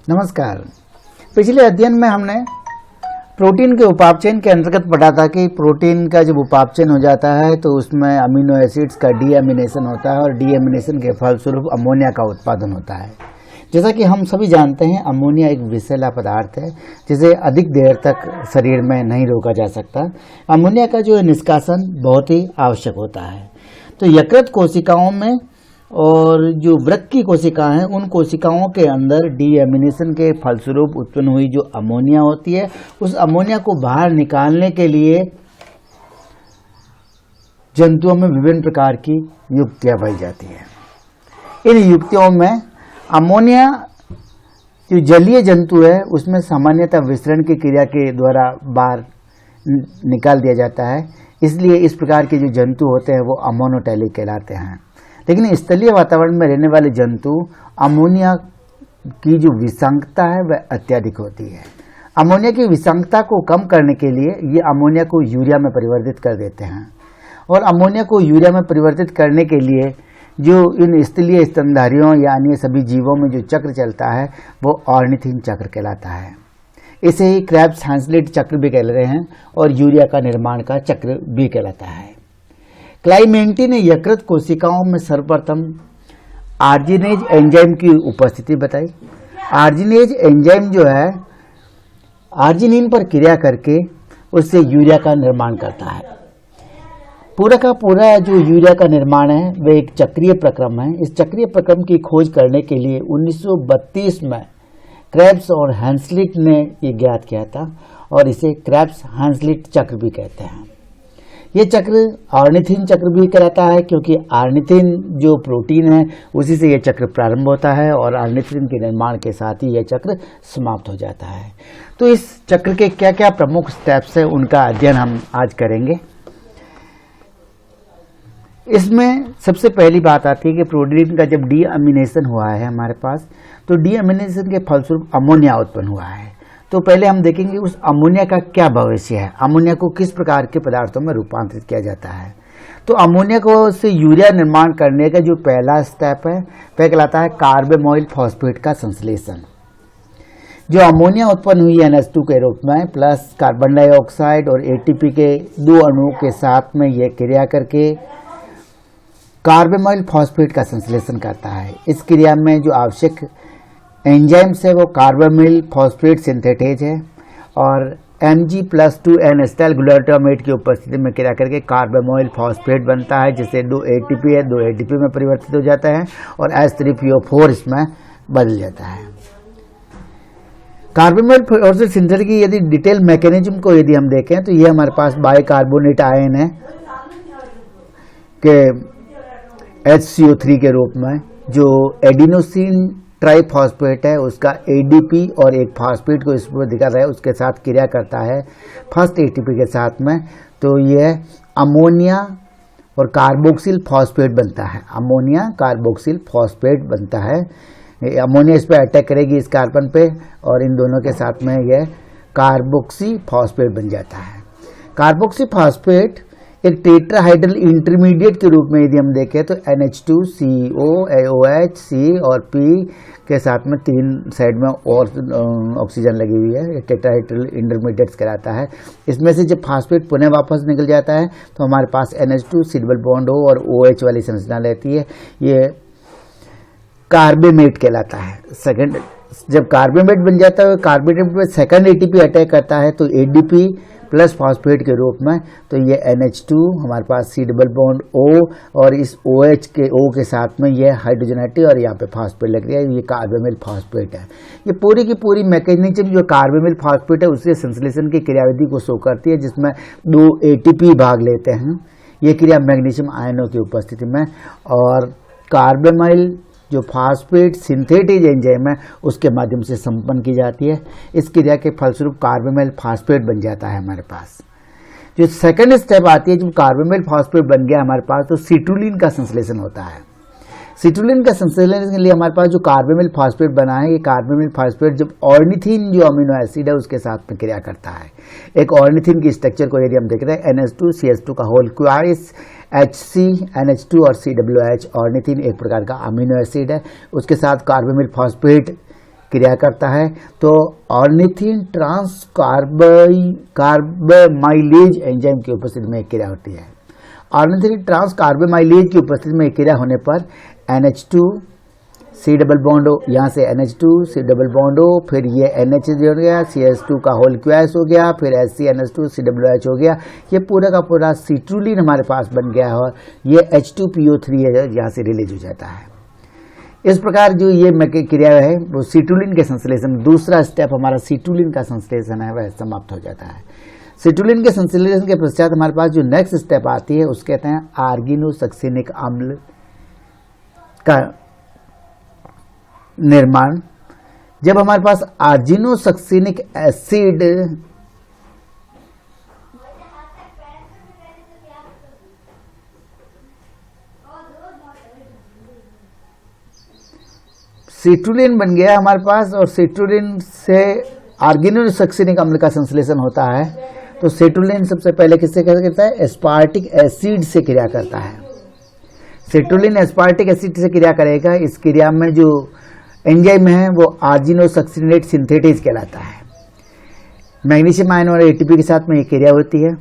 नमस्कार। पिछले अध्ययन में हमने प्रोटीन के उपापचयन के अंतर्गत पढ़ा था कि प्रोटीन का जब उपापचयन हो जाता है तो उसमें अमीनो एसिड्स का डीएमिनेशन होता है और डीएमिनेशन के फलस्वरूप अमोनिया का उत्पादन होता है। जैसा कि हम सभी जानते हैं, अमोनिया एक विषैला पदार्थ है जिसे अधिक देर तक शरीर में नहीं रोका जा सकता। अमोनिया का जो निष्कासन बहुत ही आवश्यक होता है। तो यकृत कोशिकाओं में और जो वृक्क की कोशिका हैं, उन कोशिकाओं के अंदर डीएमिनेशन के फलस्वरूप उत्पन्न हुई जो अमोनिया होती है, उस अमोनिया को बाहर निकालने के लिए जंतुओं में विभिन्न प्रकार की युक्तियां पाई जाती हैं। इन युक्तियों में अमोनिया जो जलीय जंतु है उसमें सामान्यतः विसरण की क्रिया के द्वारा बाहर निकाल दिया जाता है, इसलिए इस प्रकार के जो जंतु होते हैं वो अमोनोटैलिक कहलाते हैं। लेकिन स्थलीय वातावरण में रहने वाले जंतु अमोनिया की जो विषाक्तता है वह अत्यधिक होती है। अमोनिया की विषाक्तता को कम करने के लिए ये अमोनिया को यूरिया में परिवर्तित कर देते हैं और अमोनिया को यूरिया में परिवर्तित करने के लिए जो इन स्थलीय स्तनधारियों या अन्य सभी जीवों में जो चक्र चलता है वो ऑर्निथिन चक्र कहलाता है। इसे ही क्रेब्स हैंसलिट चक्र भी कह रहे हैं और यूरिया का निर्माण का चक्र भी कहलाता है। क्लाइमेंटी ने यकृत कोशिकाओं में सर्वप्रथम आर्जिनेज एंजाइम की उपस्थिति बताई। आर्जिनेज एंजाइम जो है आर्जिनिन पर क्रिया करके उससे यूरिया का निर्माण करता है। पूरा का पूरा जो यूरिया का निर्माण है वह एक चक्रीय प्रक्रम है। इस चक्रीय प्रक्रम की खोज करने के लिए 1932 में क्रेब्स और हैंसलिट ने ये ज्ञात किया था और इसे क्रेब्स हैंसलिट चक्र भी कहते हैं। ये चक्र ऑर्निथिन चक्र भी कहलाता है क्योंकि ऑर्निथिन जो प्रोटीन है उसी से यह चक्र प्रारंभ होता है और ऑर्निथिन के निर्माण के साथ ही यह चक्र समाप्त हो जाता है। तो इस चक्र के क्या क्या प्रमुख स्टेप्स हैं उनका अध्ययन हम आज करेंगे। इसमें सबसे पहली बात आती है कि प्रोटीन का जब डीअमीनेशन हुआ है हमारे पास, तो डीअमीनेशन के फलस्वरूप अमोनिया उत्पन्न हुआ है। तो पहले हम देखेंगे उस अमोनिया का क्या भविष्य है, अमोनिया को किस प्रकार के पदार्थों में रूपांतरित किया जाता है। तो अमोनिया को से यूरिया निर्माण करने का जो पहला स्टेप है वह कहलाता है कार्बेमोइल फॉस्फेट का संश्लेषण। जो अमोनिया उत्पन्न हुई NH2 के रूप में प्लस कार्बन डाइऑक्साइड और ATP के दो अणुओं के साथ में यह क्रिया करके कार्बेमोइल फॉस्फेट का संश्लेषण करता है। इस क्रिया में जो आवश्यक एंजाइम्स है वो कार्बामिल फॉस्फेट सिंथेटेज है और Mg+2N एसिटाइल ग्लूटामेट की उपस्थिति में क्रिया करके कार्बामोइल फॉस्फेट बनता है, जिससे 2 ATP है 2 ATP में परिवर्तित हो जाता है और H3PO4 इसमें बदल जाता है। कार्बामोइल फॉस्फेट सिंथेसिस की यदि डिटेल मैकेनिज्म को यदि हम देखें तो ये हमारे पास बाइकार्बोनेट आयन है के HCO3 के रूप में जो एडिनोसिन ट्राइफॉस्फेट है उसका ADP और एक फॉस्फेट को इस पर दिखा रहा है उसके साथ क्रिया करता है फर्स्ट ATP के साथ में, तो यह अमोनिया और कार्बोक्सिल फॉस्फेट बनता है। अमोनिया कार्बोक्सिल फॉस्फेट बनता है। अमोनिया इस पर अटैक करेगी इस कार्बन पे और इन दोनों के साथ में यह कार्बोक्सी फॉस्फेट बन जाता है। कार्बोक्सी फॉस्फेट एक टेट्राहाइड्रल इंटरमीडिएट के रूप में यदि हम देखें तो NH2CO OH C और P के साथ में 3 साइड में और ऑक्सीजन लगी हुई है, टेट्राहाइड्रल इंटरमीडिएट्स कहलाता है। इसमें से जब फास्फेट पुनः वापस निकल जाता है तो हमारे पास NH2 C double bond O और OH वाली संरचना रहती है, ये कार्बेमेट कहलाता है। सेकंड जब कार्बेमेट बन जाता है कार्बेमेट में सेकंड ATP अटैक करता है तो ADP प्लस फॉस्फेट के रूप में, तो ये NH2 हमारे पास C डबल बॉन्ड O और इस OH के O के साथ में ये हाइड्रोजन और यहाँ पे फॉस्फेट लग रही है, ये कार्बामिल फॉस्फेट है। ये पूरी की पूरी मैकेनिज्म जो कार्बामिल फॉस्फेट है उसके संश्लेषण की क्रियाविधि को शो करती है, जिसमें 2 ATP भाग लेते हैं। ये क्रिया मैग्नीशियम आयनों की उपस्थिति में और कार्बामिल जो फॉस्फेट सिंथेटिक एंजाइम है उसके माध्यम से संपन्न की जाती है। इस क्रिया के फलस्वरूप कार्बामिल फॉस्फेट बन जाता है हमारे पास। जो सेकंड स्टेप आती है, जब कार्बामिल फॉस्फेट बन गया हमारे पास तो सिट्रुलिन का संश्लेषण होता है। सिट्रुलिन का संश्लेषण के लिए हमारे पास जो कार्बामिल फॉस्फेट बना है, ये कार्बामिल फॉस्फेट जब ऑर्निथिन जो अमीनो एसिड है उसके साथ में क्रिया करता है। एक ऑर्निथिन की स्ट्रक्चर को यदि हम देख रहे हैं NH2CH2 का होल क्वाइस HCNH2 और COOH ऑर्निथिन एक प्रकार का अमीनो एसिड है, उसके साथ कार्बामिल फॉस्फेट क्रिया करता है, तो ऑर्निथिन ट्रांस कार्बामाइलेज एंजाइम की उपस्थिति में एक क्रिया होती है। ऑर्निथिन ट्रांस कार्बामाइलेज की उपस्थिति में एक क्रिया होने पर NH2 C डबल बॉन्ड हो, यहाँ से NH2 C डबल बॉन्ड हो, फिर ये NH हो गया, CH2 का होल क्यूएस हो गया, फिर HCNH2 COOH हो गया, ये पूरा का पूरा सिट्रुलिन हमारे पास बन गया है और ये H2PO3 है यहाँ से रिलीज हो जाता है। इस प्रकार जो ये क्रिया है वो सिट्रुलिन के संश्लेषण, दूसरा स्टेप हमारा सिट्रुलिन का संश्लेषण है वह समाप्त हो जाता है। सिट्रुलिन के संश्लेषण के पश्चात हमारे पास जो नेक्स्ट स्टेप आती है उसके कहते हैं आर्गिनोसक्सिनिक अम्ल का निर्माण। जब हमारे पास आर्जिनोसक्सिनिक एसिड सिट्रुलिन बन गया हमारे पास और सिट्रुलिन से आर्गिनोसक्सिनिक अम्ल का संश्लेषण होता है, तो सिट्रुलिन सबसे पहले किससे क्रिया करता है? एस्पार्टिक एसिड से क्रिया करता है। सिट्रुलिन एस्पार्टिक एसिड से क्रिया करेगा। इस क्रिया में जो एंजाइम है वो आर्जिनोसक्सिनेट सिंथेटेज कहलाता है। मैग्नीशियम आयन और एटीपी के साथ में ये क्रिया होती है।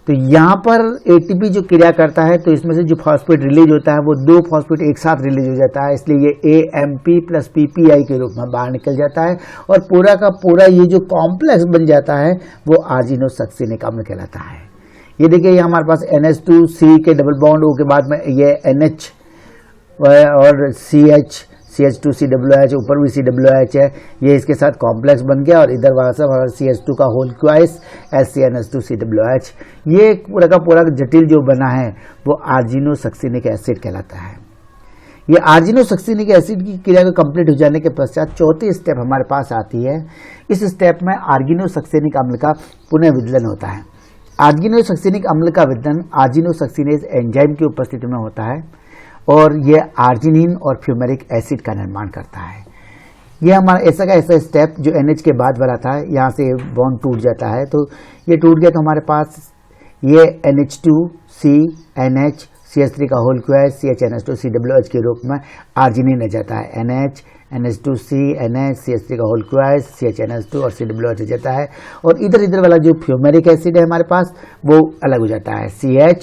तो यहाँ पर एटीपी जो क्रिया करता है तो इसमें से जो फॉस्फेट रिलीज होता है वो 2 फॉस्फेट एक साथ रिलीज हो जाता है, इसलिए ये AMP प्लस PPI के रूप में बाहर निकल जाता है और पूरा का पूरा ये जो कॉम्प्लेक्स बन जाता है वो आर्जिनोसक्सिनिक अम्ल कहलाता है। ये देखिए ये हमारे पास NH2C के डबल बॉन्ड O के बाद में ये NH और CH2COOH, ऊपर भी COOH है, ये इसके साथ कॉम्प्लेक्स बन गया और इधर वहाँ से CH2 का होल क्यूएस HCNH2COOH, ये पूरा का पूरा जटिल जो बना है वो आर्जिनोसक्सिनिक एसिड कहलाता है। ये आर्जिनोसक्सिनिक एसिड की क्रिया को कंप्लीट हो जाने के पश्चात चौथी स्टेप हमारे पास आती है। इस स्टेप में आर्गिनोसक्सिनिक अम्ल का पुनः विदलन होता है। आर्गिनोसक्सिनिक अम्ल का विदलन आर्जिनोसक्सिनेज एंजाइम की उपस्थिति में होता है और ये आर्जिनिन और फ्यूमेरिक एसिड का निर्माण करता है। ये हमारा ऐसा का ऐसा स्टेप जो NH के बाद वाला था, यहाँ से बॉन्ड टूट जाता है, तो ये टूट गया तो हमारे पास ये NH2C NH CH3 का होल क्यूएस CHNH2 COOH के रूप में आर्जिनिन रह जाता है। NH NH2C NH CH3 का होल क्यूएस CHNH2 और COOH रह जाता है और इधर वाला जो फ्यूमेरिक एसिड है हमारे पास वो अलग हो जाता है। CH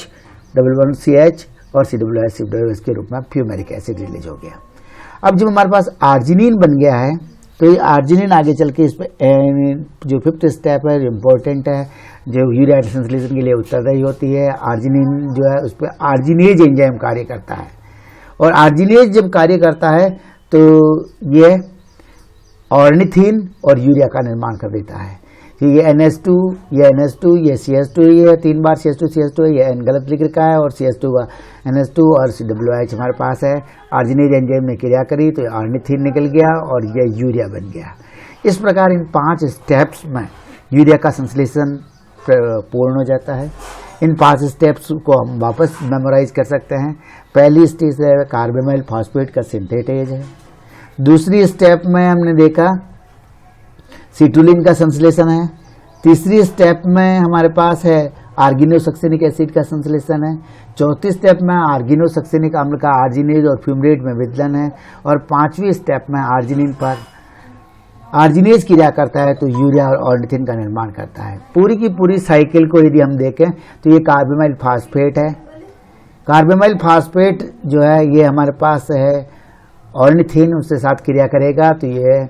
डबल बॉन्ड CH और COOH के रूप में फ्यूमेरिक एसिड रिलीज हो गया। अब जब हमारे पास आर्जिनिन बन गया है तो ये आर्जिनिन आगे चल के इस पर जो 5th स्टेप है जो इम्पोर्टेंट है, जो यूरिया संश्लेषण के लिए उत्तरदायी होती है। आर्जिनिन जो है उस पर आर्जिनेज एंजाइम कार्य करता है और आर्जिनेज जब कार्य करता है तो ये ऑर्निथिन और यूरिया का निर्माण कर देता है। ये NH2, ये NH2, ये CH2, ये 3 बार CH2 ये N गलत लिख रखा है और CH2 का NH2 और COOH हमारे पास है। आर्जिनेज एंजाइम ने क्रिया करी तो ऑर्निथिन निकल गया और ये यूरिया बन गया। इस प्रकार इन 5 स्टेप्स में यूरिया का संश्लेषण पूर्ण हो जाता है। इन 5 स्टेप्स को हम वापस मेमोराइज कर सकते हैं। पहली स्टेज है कार्बामाइल फॉस्फेट का सिंथेटेज है। दूसरी स्टेप में हमने देखा सिट्रुलिन का संश्लेषण है। तीसरी स्टेप में हमारे पास है आर्गिनोसक्सिनिक एसिड का संश्लेषण है। चौथी स्टेप में आर्गिनोसक्सिनिक अम्ल का आर्जिनेज और फ्यूमरेट में विदलन है और 5वीं स्टेप में आर्जिनिन पर आर्जिनेज क्रिया करता है तो यूरिया और ऑर्निथिन का निर्माण करता है। पूरी की पूरी साइकिल को यदि हम देखें तो ये कार्बामाइल फॉस्फेट है। कार्बामाइल फॉस्फेट जो है ये हमारे पास है ऑर्निथिन उसके साथ क्रिया करेगा तो ये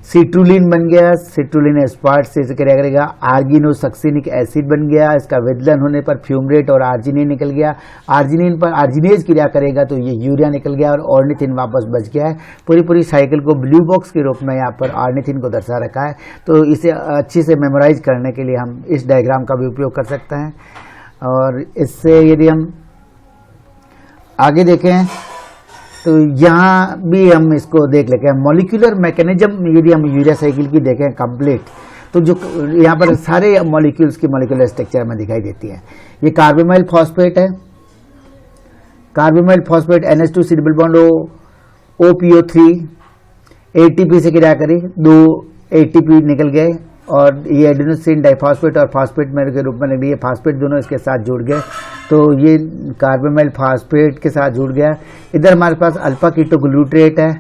सिट्रुलिन बन गया। सिट्रुलिन एस्पार्ट से क्रिया करेगा। आर्गिनोसक्सिनिक एसिड बन गया, इसका विदलन होने पर फ्यूमरेट और आर्जिनिन निकल गया। आर्जिनिन पर आर्जिनेज क्रिया करेगा तो ये यूरिया निकल गया और ऑर्निथिन वापस बच गया है। पूरी साइकिल को ब्लू बॉक्स के रूप में यहाँ पर ऑर्निथिन को दर्शा रखा है। तो इसे अच्छी से मेमोराइज करने के लिए हम इस डायग्राम का भी उपयोग कर सकते हैं। और इससे यदि हम आगे देखें तो यहाँ भी हम इसको देख लेते हैं। मॉलिक्यूलर मैकेनिज्म यदि हम यूरिया साइकिल की देखें कंप्लीट तो जो यहाँ पर सारे मॉलिक्यूल्स की मॉलिक्यूलर स्ट्रक्चर में दिखाई देती है। ये कार्बामाइल फॉस्फेट है। Carbamyl phosphate NH2C double bond OPO3 ATP से क्रिया करी, 2 ATP निकल गए और ये एडेनोसिन डाइफॉस्फेट और फॉस्फेट में के रूप में निकली। ये फॉस्फेट दोनों इसके साथ जुड़ गए तो ये कार्बामाइल फॉस्फेट के साथ जुड़ गया। इधर हमारे पास अल्फा कीटोग्लूट्रेट है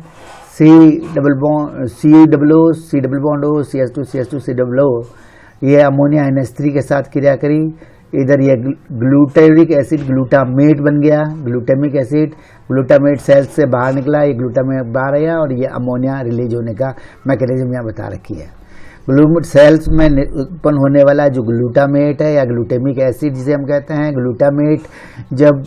C double bond C double bond O CH2 C double O, ये अमोनिया NH3 के साथ क्रिया करी, इधर ये ग्लूटामिक एसिड ग्लूटामेट बन गया, ग्लूटामिक एसिड ग्लूटामेट सेल्स से बाहर निकला, ये ग्लूटामेट बाहर आया और ये अमोनिया रिलीज होने का मैकेनिज्म यहाँ बता रखी है। ग्लूटामेट सेल्स में उत्पन्न होने वाला जो ग्लूटामेट है या ग्लूटामिक एसिड जिसे हम कहते हैं, ग्लूटामेट जब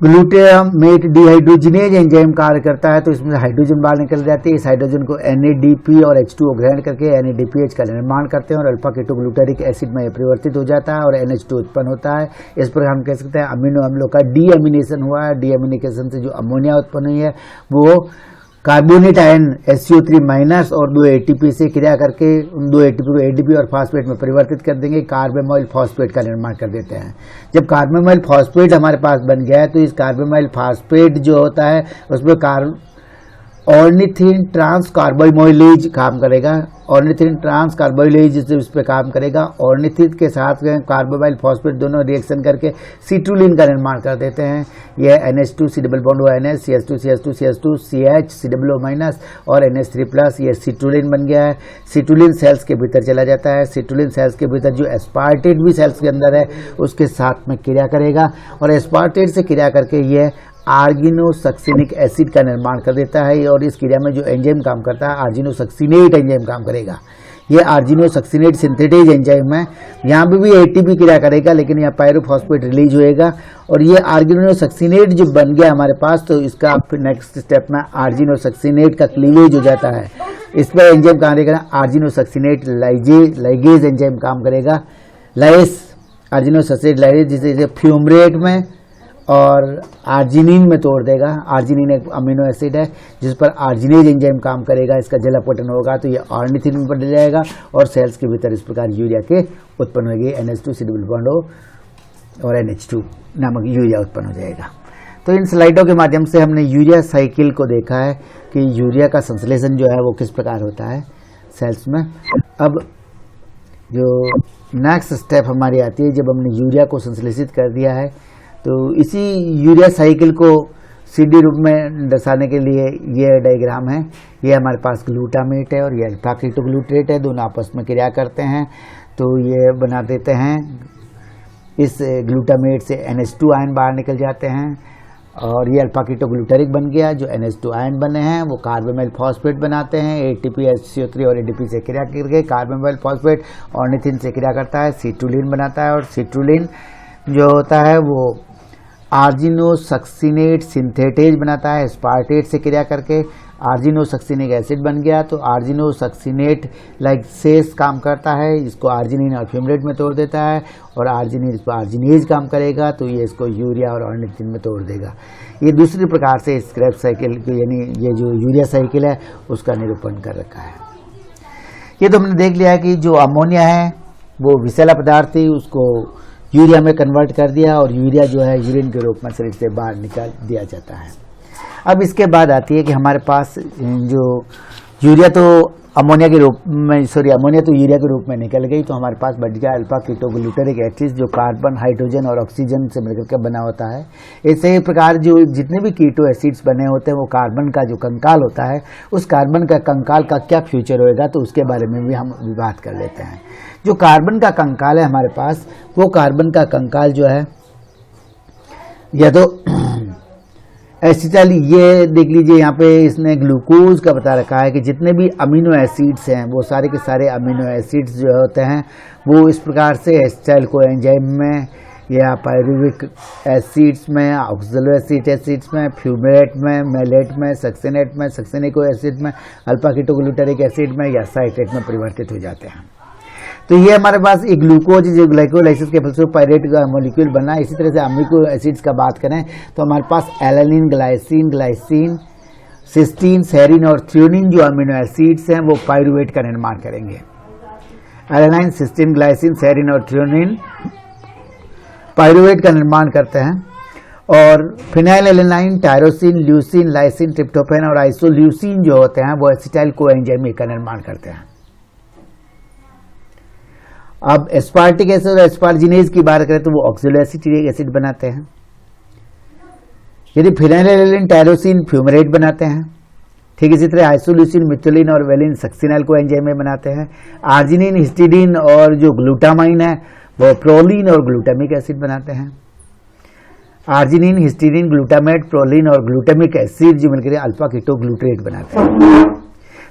ग्लूटामेट डिहाइड्रोजिनेज एंजाइम कार्य करता है तो इसमें हाइड्रोजन बाहर निकल जाती है। इस हाइड्रोजन को NADP और H2O ग्रहण करके NADPH का निर्माण करते हैं और अल्फा कीटोग्लूटारिक एसिड में परिवर्तित हो जाता है और NH2 उत्पन्न होता है। इस प्रकार हम कह सकते हैं अमीनो अम्लों का डीअमीनेशन हुआ है। डीअमीनेशन से जो अमोनिया उत्पन्न हुई है वो कार्बोनेट आयन SCO3 माइनस और 2 ATP से क्रिया करके उन 2 ATP को ADP और फास्फेट में परिवर्तित कर देंगे, कार्बामाइल फॉस्फेट का निर्माण कर देते हैं। जब कार्बामाइल फॉस्फेट हमारे पास बन गया है तो इस कार्बामाइल फॉस्फेट जो होता है उसमें ऑर्निथिन ट्रांस कार्बोमाइलेज काम करेगा। ऑर्निथिन ट्रांस कार्बोमाइलेज इस पर काम करेगा। ऑर्निथिन के साथ कार्बामाइल फॉस्फेट दोनों रिएक्शन करके सिट्रुलिन का निर्माण कर देते हैं। यह NH2 C double bond ONH CH2 CH C double O minus और NH3 प्लस, यह सिट्रुलिन बन गया है। सिट्रुलिन सेल्स के भीतर चला जाता है। सिट्रुलिन सेल्स के भीतर जो एस्पार्टेट भी सेल्स के अंदर है उसके साथ में क्रिया करेगा और एस्पार्टेट से क्रिया करके यह आर्जिनोसक्सिनिक एसिड का निर्माण कर देता है और इस क्रिया में जो एंजाइम काम करता है आर्जिनोसक्सिनेट एंजाइम काम करेगा। ये आर्जिनोसक्सिनेट सिंथेटेज एंजाइम है। यहाँ पे भी ATP क्रिया करेगा लेकिन यहाँ पायरोफॉस्फेट रिलीज होएगा और ये आर्जिनोसक्सिनेट जो बन गया हमारे पास तो इसका फिर नेक्स्ट स्टेप में आर्जिनोसक्सिनेट का क्लीवेज हो जाता है। इस पर एंजाइम काम करेगा आर्जिनोसक्सिनेट लाइगेज एंजाइम काम करेगा। लाइस आर्जिनोसक्सिनेट लाइगेज जिसे फ्यूमरेट में और आर्जिनिन में तोड़ देगा। आर्जिनिन एक अमीनो एसिड है जिस पर आर्जिनेज एंजाइम काम करेगा। इसका जलापटन होगा तो ये ऑर्निथिन में बदल जाएगा और सेल्स के भीतर इस प्रकार यूरिया के उत्पन्न होगी। NH2 C double bond O और NH2 नामक यूरिया उत्पन्न हो जाएगा। तो इन स्लाइडों के माध्यम से हमने यूरिया साइकिल को देखा है कि यूरिया का संश्लेषण जो है वो किस प्रकार होता है सेल्स में। अब जो नेक्स्ट स्टेप हमारी आती है, जब हमने यूरिया को संश्लेषित कर दिया है तो इसी यूरिया साइकिल को CD रूप में दर्शाने के लिए ये डायग्राम है। ये हमारे पास ग्लूटामेट है और ये अल्फा कीटोग्लूटारेट है, दोनों आपस में क्रिया करते हैं तो ये बना देते हैं। इस ग्लूटामेट से NH2 आयन बाहर निकल जाते हैं और ये अल्फा कीटोग्लूटारिक बन गया। जो NH2 आयन बने हैं वो कार्बामाइल फॉस्फेट बनाते हैं। ATP SCO3 और ADP से क्रिया करके कार्बामाइल फॉस्फेट ऑर्निथिन से क्रिया करता है, सिट्रुलिन बनाता है और सिट्रुलिन जो होता है वो आर्जिनोसक्सिनेट सिंथेटेज बनाता है। एस्पार्टेट से क्रिया करके आर्जिनोसक्सिनिक एसिड बन गया तो आर्जिनोसक्सिनेट लाइगेज काम करता है, इसको आर्जिनिन और फ्यूमरेट में तोड़ देता है और आर्जिनिन इस पर आर्जिनेज काम करेगा तो ये इसको यूरिया और ऑर्निथिन में तोड़ देगा। ये दूसरी प्रकार से स्क्रैप साइकिल यानी ये जो यूरिया साइकिल है उसका निरूपण कर रखा है। ये तो हमने देख लिया है कि जो अमोनिया है वो विषैला पदार्थ थी, उसको यूरिया में कन्वर्ट कर दिया और यूरिया जो है यूरिन के रूप में शरीर से बाहर निकाल दिया जाता है। अब इसके बाद आती है कि हमारे पास जो यूरिया तो अमोनिया के रूप में अमोनिया तो यूरिया के रूप में निकल गई तो हमारे पास बढ़ गया अल्फा कीटोग्लूटारिक एसिड जो कार्बन हाइड्रोजन और ऑक्सीजन से मिलकर के बना होता है। इसी प्रकार जो जितने भी कीटो एसिड्स बने होते हैं वो कार्बन का जो कंकाल होता है उस कार्बन का कंकाल का क्या फ्यूचर होएगा तो उसके बारे में भी हम बात कर लेते हैं। जो कार्बन का कंकाल है हमारे पास वो कार्बन का कंकाल जो है या तो एसिटाइल, ये देख लीजिए यहाँ पे इसने ग्लूकोज का बता रखा है कि जितने भी अमीनो एसिड्स हैं वो सारे के सारे अमीनो एसिड्स जो होते हैं वो इस प्रकार से एसिटाइल को एंजाइम में या पायरुविक एसिड्स में, ऑक्सैलोएसिड एसिड्स में, फ्यूमेट में, मेलेट में, सक्सिनेट में, सक्सिनिक एसिड में, अल्फा कीटोग्लूटारिक एसिड में या साइट्रेट में परिवर्तित हो जाते हैं। तो ये हमारे पास एक ग्लूकोज जो ग्लाइकोलाइसिस के फलस्वरूप पायरेट का मॉलिक्यूल बना। इसी तरह से अमीनो एसिड्स का बात करें तो हमारे पास alanine, glycine, glycine, cysteine, serine और थ्रियोनिन जो अमीनो एसिड्स हैं वो पायरुवेट का निर्माण करेंगे। एलानाइन, सिस्टीन, ग्लाइसिन, सेरिन और थ्रियोनिन पायरुवेट का निर्माण करते हैं और phenylalanine, tyrosine, leucine, lysine, tryptophan और आइसोल्यूसिन जो होते हैं वो एसिटाइल कोएंजाइम का निर्माण करते हैं। अब एस्पार्टिक एसिड और एस्पार्जिनेज की बात करें तो वो ऑक्सैलोएसिटिक एसिड बनाते हैं। यदि फिनाइलएलेनाइन, टायरोसिन फ्यूमरेट बनाते हैं ठीक इसी तरह आइसोल्यूसिन, मिथ्योनिन और वेलिन सक्सिनाइल को एंजाइम में बनाते हैं। आर्जिनिन, हिस्टिडीन और जो ग्लूटामाइन है वो प्रोलीन और ग्लूटामिक एसिड बनाते हैं। आर्जिनिन, हिस्टिडीन, ग्लूटामेट, प्रोलीन और ग्लूटामिक एसिड जो मिलकर अल्फा कीटोग्लूटरेट बनाते हैं।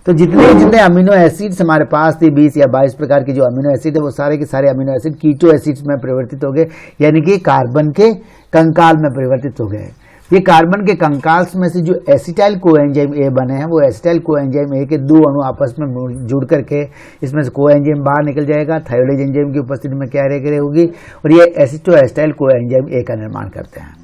तो जितने अमीनो एसिड्स हमारे पास थे 20 या 22 प्रकार के जो अमीनो एसिड है वो सारे के सारे अमीनो एसिड कीटो एसिड्स में परिवर्तित हो गए, यानी कि कार्बन के कंकाल में परिवर्तित हो गए। ये कार्बन के कंकाल्स में से जो एसिटाइल कोएंजाइम ए बने हैं वो एसिटाइल कोएंजाइम ए के दो अणु आपस में जुड़ करके इसमें से कोएंजाइम बाहर निकल जाएगा, थायोलेज एंजाइम की उपस्थिति में क्या होगी और ये एसिटो एसिटाइल कोएंजाइम ए का निर्माण करते हैं।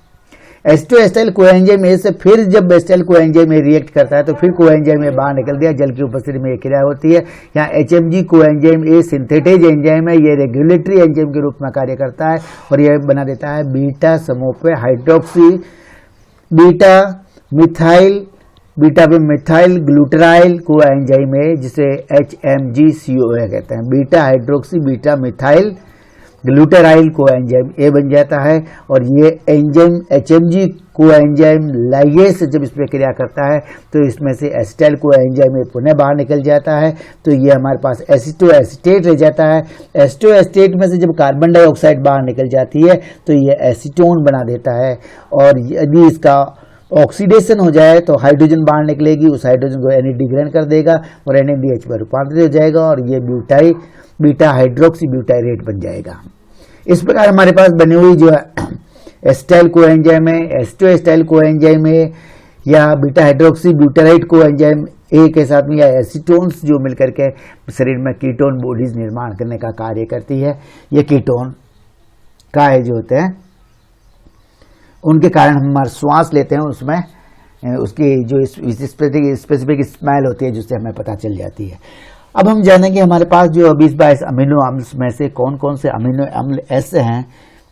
एसिटो एसिटाइल कोएंजाइम ए से फिर जब एसिटाइल कोएंजाइम ए रिएक्ट करता है तो फिर कोएंजाइम ए बाहर निकल दिया, जल की उपस्थिति में ये क्रिया होती है। यहाँ HMG coenzyme A synthetase enzyme है, ये रेगुलेटरी एंजाइम के रूप में कार्य करता है और यह बना देता है बीटा समूह पे हाइड्रोक्सी बीटा पे मिथाइल ग्लूटराइल को एंजाइम है जिसे HMGCoA कहते हैं। बीटा हाइड्रोक्सी बीटा मिथाइल ग्लूटराइल को एंजाइम ए बन जाता है और ये एंजाइम HMG को एंजाइम लाइगेज से जब इस पर क्रिया करता है तो इसमें से एसिटाइल को एंजाइम ए पुनः बाहर निकल जाता है, तो ये हमारे पास एसिटो एसिटेट रह जाता है। एसिटो एसिटेट में से जब कार्बन डाइऑक्साइड बाहर निकल जाती है तो ये एसीटोन बना देता है और यदि इसका ऑक्सीडेशन हो जाए तो हाइड्रोजन बाहर निकलेगी, उस हाइड्रोजन को NAD ग्रहण कर देगा और NADH में रूपांतरित हो जाएगा और ये बीटा हाइड्रोक्सी ब्यूटाइरेट बन जाएगा। इस प्रकार हमारे पास बनी हुई जो एसिटाइल कोएंजाइम है, एसिटो एसिटाइल कोएंजाइम है या बीटा हाइड्रोक्सी ब्यूटाराइट कोएंजाइम ए के साथ में या एसीटोन्स जो मिलकर के शरीर में कीटोन बॉडीज निर्माण करने का कार्य करती है। ये कीटोन काय जो होते हैं उनके कारण हम हमारा श्वास लेते हैं, उसमें उसकी जो स्पेसिफिक स्मेल होती है जिससे हमें पता चल जाती है। अब हम जानेंगे हमारे पास जो 20-22 अमीनो अम्ल में से कौन कौन से अमीनो अम्ल ऐसे हैं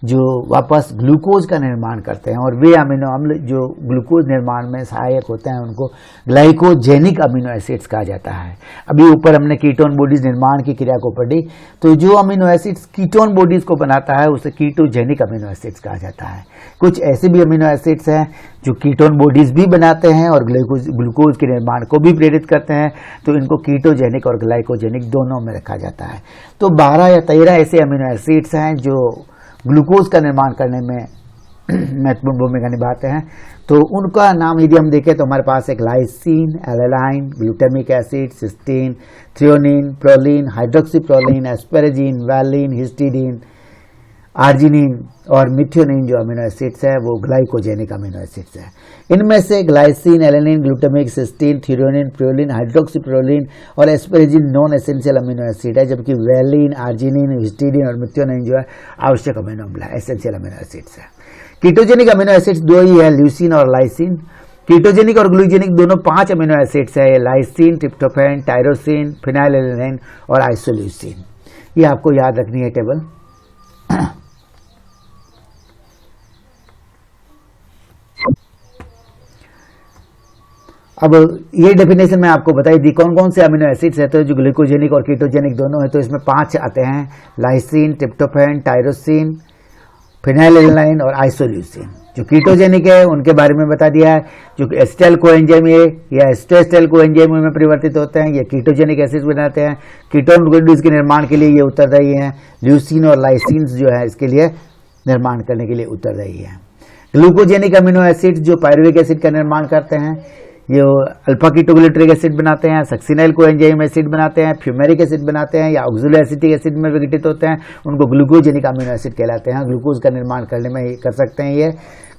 जो वापस ग्लूकोज का निर्माण करते हैं और वे अमीनो अम्ल जो ग्लूकोज निर्माण में सहायक होते हैं उनको ग्लाइकोजेनिक अमीनो एसिड्स कहा जाता है। अभी ऊपर हमने कीटोन बॉडीज निर्माण की क्रिया को पढ़ी, तो जो अमीनो एसिड्स कीटोन बॉडीज को बनाता है उसे कीटोजेनिक अमीनो एसिड्स कहा जाता है। कुछ ऐसे भी अमीनो एसिड्स हैं जो कीटोन बॉडीज भी बनाते हैं और ग्लूकोज के निर्माण को भी प्रेरित करते हैं, तो इनको कीटोजेनिक और ग्लाइकोजेनिक दोनों में रखा जाता है। तो 12 या 13 ऐसे अमीनो एसिड्स हैं जो ग्लूकोज का निर्माण करने में महत्वपूर्ण भूमिका निभाते हैं। तो उनका नाम यदि हम देखें तो हमारे पास एक lysine, alanine, glutamic acid, cysteine, threonine, proline, hydroxyproline, asparagine, valine, histidine, arginine और मिथ्योनिन जो अमीनो एसिड्स है वो ग्लाइकोजेनिक अमीनो एसिड्स है। इनमें से glycine, alanine, glutamic, cysteine, threonine, proline, hydroxyproline और asparagine non essential amino acid है, जबकि वैलिन, आर्जिनिन, हिस्टिडीन और मिथ्योनिन जो है आवश्यक अमीनो अम्ल है, एसेंशियल अमीनो एसिड्स है। कीटोजेनिक अमीनो एसिड्स दो ही है, ल्यूसीन और लाइसिन। कीटोजेनिक और ग्लूकोजेनिक दोनों 5 अमीनो एसिड्स है, लाइसिन, ट्रिप्टोफैन, टायरोसिन, फिनाइलएलेनाइन और आइसोल्यूसिन। ये आपको याद रखनी है टेबल। अब ये डेफिनेशन मैं आपको बताई दी कौन कौन से अमीनो एसिड्स है, तो जो ग्लूकोजेनिक और कीटोजेनिक दोनों है, तो इसमें 5 आते हैं, लाइसिन, ट्रिप्टोफैन, टायरोसिन, फिनाइलएलेनाइन और आइसोल्यूसिन। जो कीटोजेनिक है उनके बारे में बता दिया है, जो एसिटाइल कोएंजाइम ए या एस्टोएसिटाइल कोएंजाइम में परिवर्तित होते हैं, ये कीटोजेनिक एसिड्स बनाते हैं। कीटोन बॉडीज के निर्माण के लिए ये उत्तरदायी हैं। ल्यूसीन और लाइसिन जो है इसके लिए निर्माण करने के लिए उत्तरदायी है। ग्लूकोजेनिक अमीनो एसिड जो पायरुविक एसिड का निर्माण करते हैं, ये अल्फा कीटोग्लूटरिक एसिड बनाते हैं, सक्सिनाइल कोएंजाइम एसिड बनाते हैं, फ्यूमेरिक एसिड बनाते हैं या ऑक्सैलोएसिटिक एसिड में विघटित होते हैं, उनको ग्लूकोजेनिक अमीनो एसिड कहलाते हैं। ग्लूकोज का निर्माण करने में कर सकते हैं ये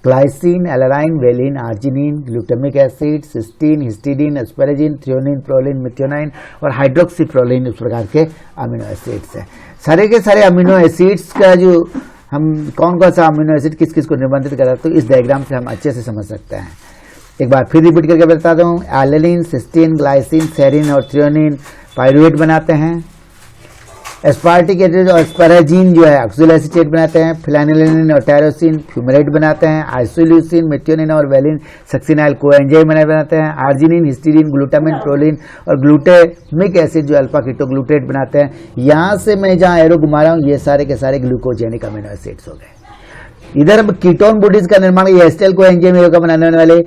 glycine, alanine, valine, arginine, glutamic acid, cysteine, histidine, asparagine, threonine, proline, methionine और हाइड्रोक्सीप्रोलीन इस प्रकार के अमीनो एसिड्स हैं। सारे के सारे अमीनो एसिड्स का जो हम कौन कौन सा अमीनो एसिड किस किस को निबंधित कर रहे हैं तो इस डायग्राम से हम अच्छे से समझ सकते हैं। एक बार फिर रिपीट करके बताता हूँ। एलेनिन, सिस्टीन, ग्लाइसिन, सेरिन और थ्रियोनिन पायरुवेट बनाते हैं। एस्पार्टिक एसिड और एस्पेरेजिन जो है ऑक्सैलोएसिटेट बनाते हैं। फिनाइलएलेनाइन और टायरोसिन फ्यूमेरेट बनाते हैं। आइसोल्यूसिन, मिथ्योनिन और वैलिन सक्सिनाइल कोएंजाइम बनाते हैं। आर्जिनिन, हिस्टिडीन, ग्लूटामिन, प्रोलीन और ग्लूटामिक एसिड जो अल्फा कीटोग्लूटेट बनाते हैं। यहाँ से मैं जहाँ एरो घुमा रहा हूँ ये सारे के सारे ग्लूकोजेनिक अमीनो एसिड्स हो गए। इधर अब कीटोन बॉडीज का निर्माण ये एसिटाइल कोएंजाइम का बनाने वाले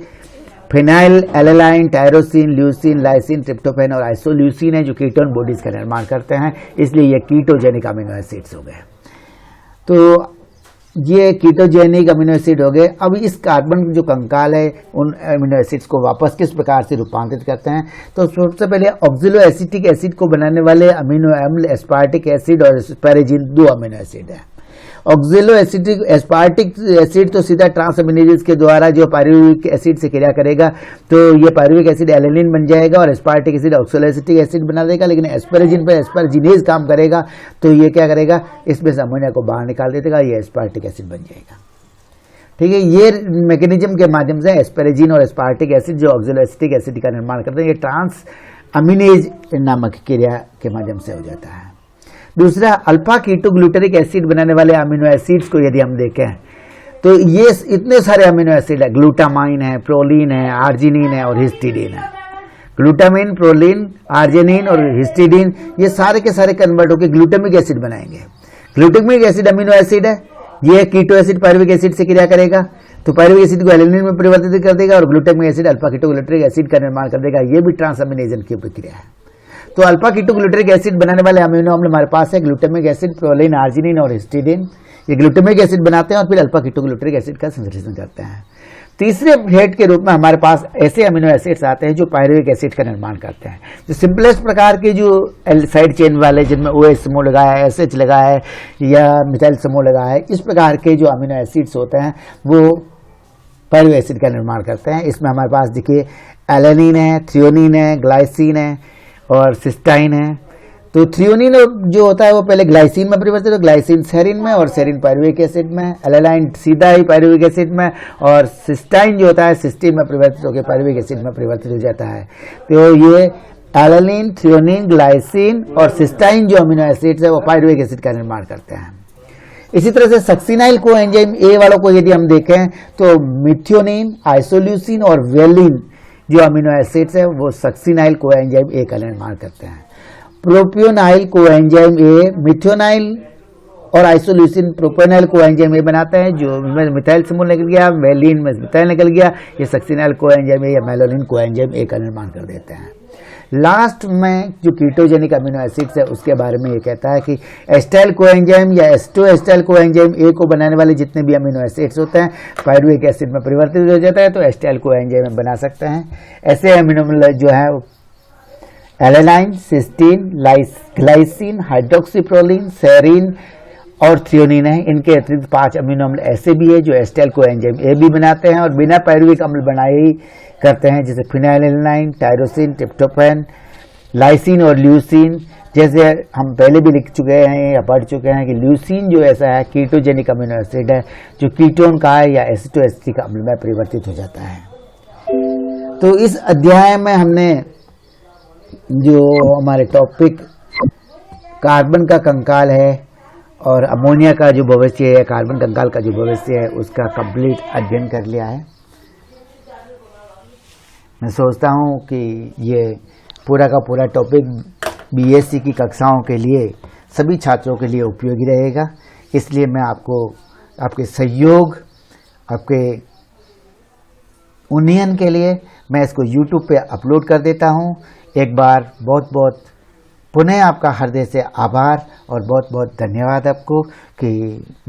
phenylalanine, tyrosine, leucine, lysine, tryptophan और आइसोल्यूसिन है जो कीटोन बॉडीज का निर्माण करते हैं, इसलिए ये कीटोजेनिक अमीनो एसिड्स हो गए। तो ये कीटोजेनिक अमीनो एसिड हो गए। अब इस कार्बन जो कंकाल है उन अमीनो एसिड्स को वापस किस प्रकार से रूपांतरित करते हैं, तो सबसे पहले ऑक्सिलो एसिटिक एसिड को बनाने वाले अमीनो अम्ल एस्पार्टिक एसिड और एस्पैरेजिन 2 अमीनो एसिड है। ऑक्सिलो एसिटिक एस्पार्टिक एसिड तो सीधा ट्रांसअमीनेज के द्वारा जो पायरुविक एसिड से क्रिया करेगा, तो ये पायरुविक एसिड एलेनिन बन जाएगा और aspartic acid oxalo acetic acid बना देगा। लेकिन एस्पैरेजिन पर एस्पैरजिनेज काम करेगा, तो ये क्या करेगा, इसमें से अमोनिया को बाहर निकाल देगा, ये एस्पार्टिक एसिड बन जाएगा। ठीक है, ये मैकेनिज्म के माध्यम से एस्पैरेजिन और एस्पार्टिक एसिड जो ऑक्सिलो एसिटिक एसिड का निर्माण करते हैं, ये ट्रांस अमीनेज नामक क्रिया के माध्यम से हो जाता है। दूसरा, अल्फा कीटोग्लूटरिक एसिड बनाने वाले अमीनो एसिड्स को यदि हम देखें तो ये इतने सारे अमीनो एसिड है, ग्लूटामाइन है, प्रोलीन है, आर्जिनिन है और हिस्टिडीन है। ग्लूटामाइन, प्रोलीन, आर्जिनिन और हिस्टिडीन ये सारे के सारे कन्वर्ट होकर ग्लूटामिक एसिड बनाएंगे। ग्लूटामिक एसिड अमीनो एसिड है, ये कीटो एसिड पायरुविक एसिड से क्रिया करेगा, तो पायरुविक एसिड को एलेनिन में परिवर्तित कर देगा और glutamic acid alpha ketoglutaric acid का निर्माण कर देगा। ये भी ट्रांसअमीनेजन की प्रक्रिया है। तो अल्फा कीटोग्लूटरिक एसिड बनाने वाले अमीनो अम्ल हमारे पास है ग्लूटामिक एसिड, प्रोलीन, आर्जिनिन और हिस्टिडीन। ये ग्लूटामिक एसिड बनाते हैं और फिर अल्फा कीटोग्लूटरिक एसिड का संश्लेषण करते हैं। तीसरे हेड के रूप में हमारे पास ऐसे अमीनो एसिड्स आते हैं जो पायरुविक एसिड का निर्माण करते हैं। जो सिंपलेस्ट प्रकार के जो साइड चेन वाले जिनमें OH समूह लगा है, SH लगा है या मिथाइल समूह लगा है, इस प्रकार के जो अमीनो एसिड्स होते हैं वो पायरुविक एसिड का निर्माण करते हैं। इसमें हमारे पास देखिए एलेनिन है, थ्रियोनिन है, ग्लाइसिन है और सिस्टाइन है। तो थ्रियोनिन जो होता है वो पहले ग्लाइसिन में परिवर्तित हो, ग्लाइसिन सेरिन में और सेरिन पायरुविक एसिड में, एलेनाइन सीधा ही पायरुविक एसिड में और सिस्टाइन जो होता है सिस्टीन में परिवर्तित होकर पायरुविक एसिड में परिवर्तित हो जाता है। तो ये एलेनिन, थ्रियोनिन, ग्लाइसिन और सिस्टाइन जो अमीनो एसिड्स है वो पायरुविक एसिड का निर्माण करते हैं। इसी तरह से सक्सिनाइल कोएंजाइम ए वालों को यदि हम देखें तो मिथियोनिन, आइसोल्यूसिन और वेलिन जो अमीनो एसिड्स है वो सक्सिनाइल कोएंजाइम ए का निर्माण करते हैं। प्रोपियोनाइल कोएंजाइम ए मिथियोनाइल और आइसोल्यूसिन प्रोपियोनाइल कोएंजाइम ए बनाते हैं, जो मिथाइल समूह निकल गया, वेलिन में मिथाइल निकल गया, ये सक्सिनाइल कोएंजाइम ए या मेलानिन कोएंजाइम ए का निर्माण कर देते हैं। लास्ट में जो कीटोजेनिक अमीनो एसिड्स है उसके बारे में ये कहता है कि एस्टाइल कोएंजाइम या एस्टोएस्टाइल कोएंजाइम ए को बनाने वाले जितने भी अमीनो एसिड्स होते हैं पायरुविक एसिड में परिवर्तित हो जाता है, तो एस्टाइल कोएंजाइम बना सकते हैं। ऐसे अमीनो जो है एलेनाइन, सिस्टीन, ग्लाइसिन, हाइड्रोक्सीप्रोलिन, सेरिन और थ्रियोनिन है। इनके अतिरिक्त 5 अमीनो अम्ल ऐसे भी है जो एस्टाइल कोएंजाइम ए भी बनाते हैं और बिना पायरुविक अम्ल बनाए ही करते हैं, जैसे फिनाइलएलेनाइन, टायरोसिन, ट्रिप्टोफैन, लाइसिन और ल्यूसीन। जैसे हम पहले भी लिख चुके हैं या पढ़ चुके हैं कि ल्यूसीन जो ऐसा है कीटोजेनिक अमीनो एसिड है जो कीटोन का है या एसिटोएस्टिक अम्ल में परिवर्तित हो जाता है। तो इस अध्याय में हमने जो हमारे टॉपिक कार्बन का कंकाल है और अमोनिया का जो भविष्य है, कार्बन कंकाल का जो भविष्य है, उसका कंप्लीट अध्ययन कर लिया है। मैं सोचता हूँ कि ये पूरा का पूरा टॉपिक BSc की कक्षाओं के लिए सभी छात्रों के लिए उपयोगी रहेगा। इसलिए मैं आपको आपके सहयोग, आपके उन्नयन के लिए मैं इसको YouTube पे अपलोड कर देता हूँ। एक बार बहुत बहुत पुनः आपका हृदय से आभार और बहुत बहुत धन्यवाद आपको कि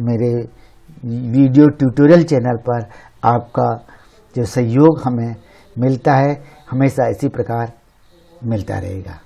मेरे वीडियो ट्यूटोरियल चैनल पर आपका जो सहयोग हमें मिलता है हमेशा इसी प्रकार मिलता रहेगा।